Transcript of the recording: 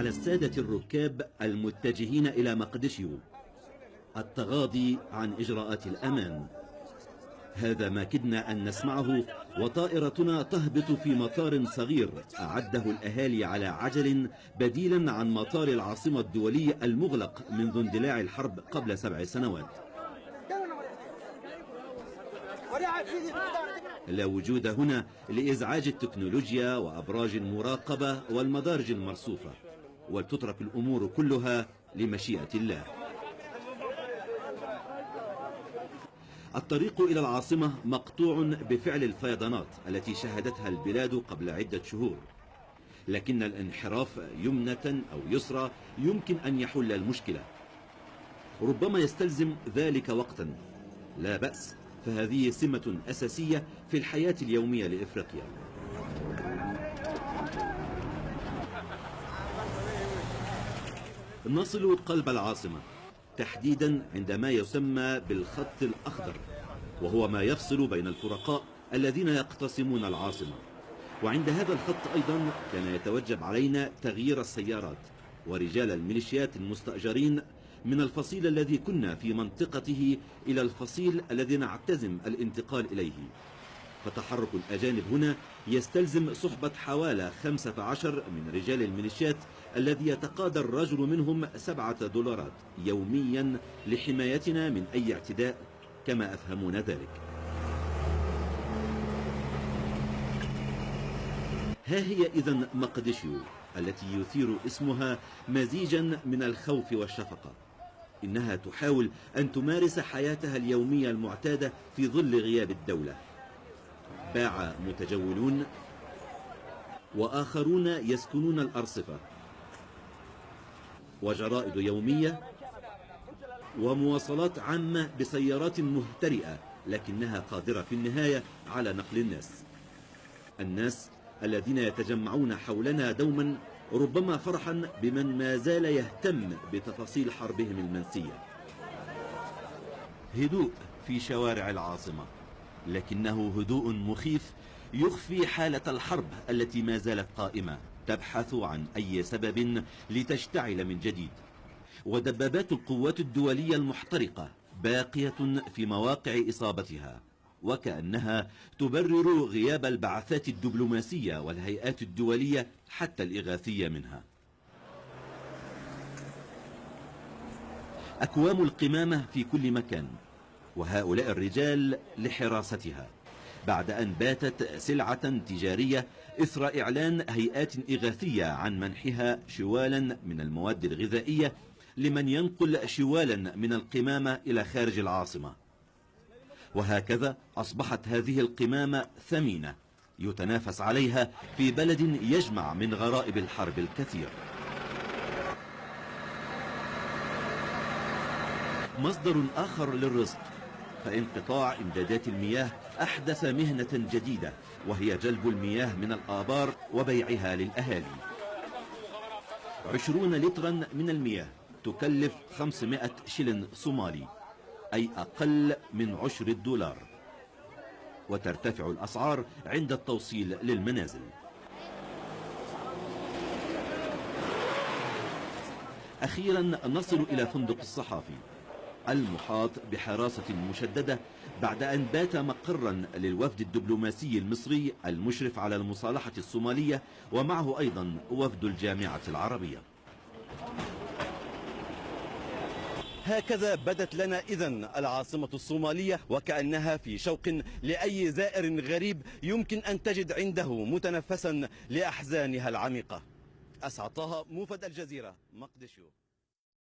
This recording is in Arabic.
على السادة الركاب المتجهين إلى مقدشيو التغاضي عن إجراءات الأمان. هذا ما كدنا أن نسمعه وطائرتنا تهبط في مطار صغير أعده الأهالي على عجل بديلا عن مطار العاصمة الدولي المغلق منذ اندلاع الحرب قبل 7 سنوات. لا وجود هنا لإزعاج التكنولوجيا وأبراج المراقبة والمدارج المرصوفة، ولتترك الأمور كلها لمشيئة الله. الطريق إلى العاصمة مقطوع بفعل الفيضانات التي شهدتها البلاد قبل عدة شهور، لكن الانحراف يمنة أو يسرى يمكن أن يحل المشكلة. ربما يستلزم ذلك وقتا، لا بأس، فهذه سمة أساسية في الحياة اليومية لإفريقيا. نصل قلب العاصمة تحديدا عندما يسمى بالخط الأخضر، وهو ما يفصل بين الفرقاء الذين يقتسمون العاصمة. وعند هذا الخط أيضا كان يتوجب علينا تغيير السيارات ورجال الميليشيات المستأجرين من الفصيل الذي كنا في منطقته إلى الفصيل الذي نعتزم الانتقال إليه. فتحرك الأجانب هنا يستلزم صحبة حوالي 15 من رجال الميليشيات الذي يتقاضى الرجل منهم $7 يوميا لحمايتنا من أي اعتداء، كما أفهمون ذلك. ها هي إذن مقدشيو التي يثير اسمها مزيجا من الخوف والشفقة. إنها تحاول أن تمارس حياتها اليومية المعتادة في ظل غياب الدولة. باع متجولون وآخرون يسكنون الأرصفة، وجرائد يومية ومواصلات عامة بسيارات مهترئة لكنها قادرة في النهاية على نقل الناس الذين يتجمعون حولنا دوما، ربما فرحا بمن ما زال يهتم بتفاصيل حربهم المنسية. هدوء في شوارع العاصمة، لكنه هدوء مخيف يخفي حالة الحرب التي ما زالت قائمة تبحث عن أي سبب لتشتعل من جديد. ودبابات القوات الدولية المحترقة باقية في مواقع إصابتها، وكأنها تبرر غياب البعثات الدبلوماسية والهيئات الدولية حتى الإغاثية منها. أكوام القمامة في كل مكان، وهؤلاء الرجال لحراستها، بعد أن باتت سلعة تجارية إثر إعلان هيئات إغاثية عن منحها شوالا من المواد الغذائية لمن ينقل شوالا من القمامة إلى خارج العاصمة. وهكذا أصبحت هذه القمامة ثمينة يتنافس عليها في بلد يجمع من غرائب الحرب الكثير. مصدر آخر للرزق، فانقطاع إمدادات المياه أحدث مهنة جديدة، وهي جلب المياه من الآبار وبيعها للأهالي. 20 لترا من المياه تكلف 500 شلن صومالي، أي أقل من $10، وترتفع الأسعار عند التوصيل للمنازل. أخيرا نصل إلى فندق الصحافي المحاط بحراسة مشددة بعد أن بات مقرا للوفد الدبلوماسي المصري المشرف على المصالحة الصومالية، ومعه أيضا وفد الجامعة العربية. هكذا بدت لنا إذن العاصمة الصومالية، وكأنها في شوق لأي زائر غريب يمكن أن تجد عنده متنفسا لأحزانها العميقة. أسعد طه، موفد الجزيرة، مقدشيو.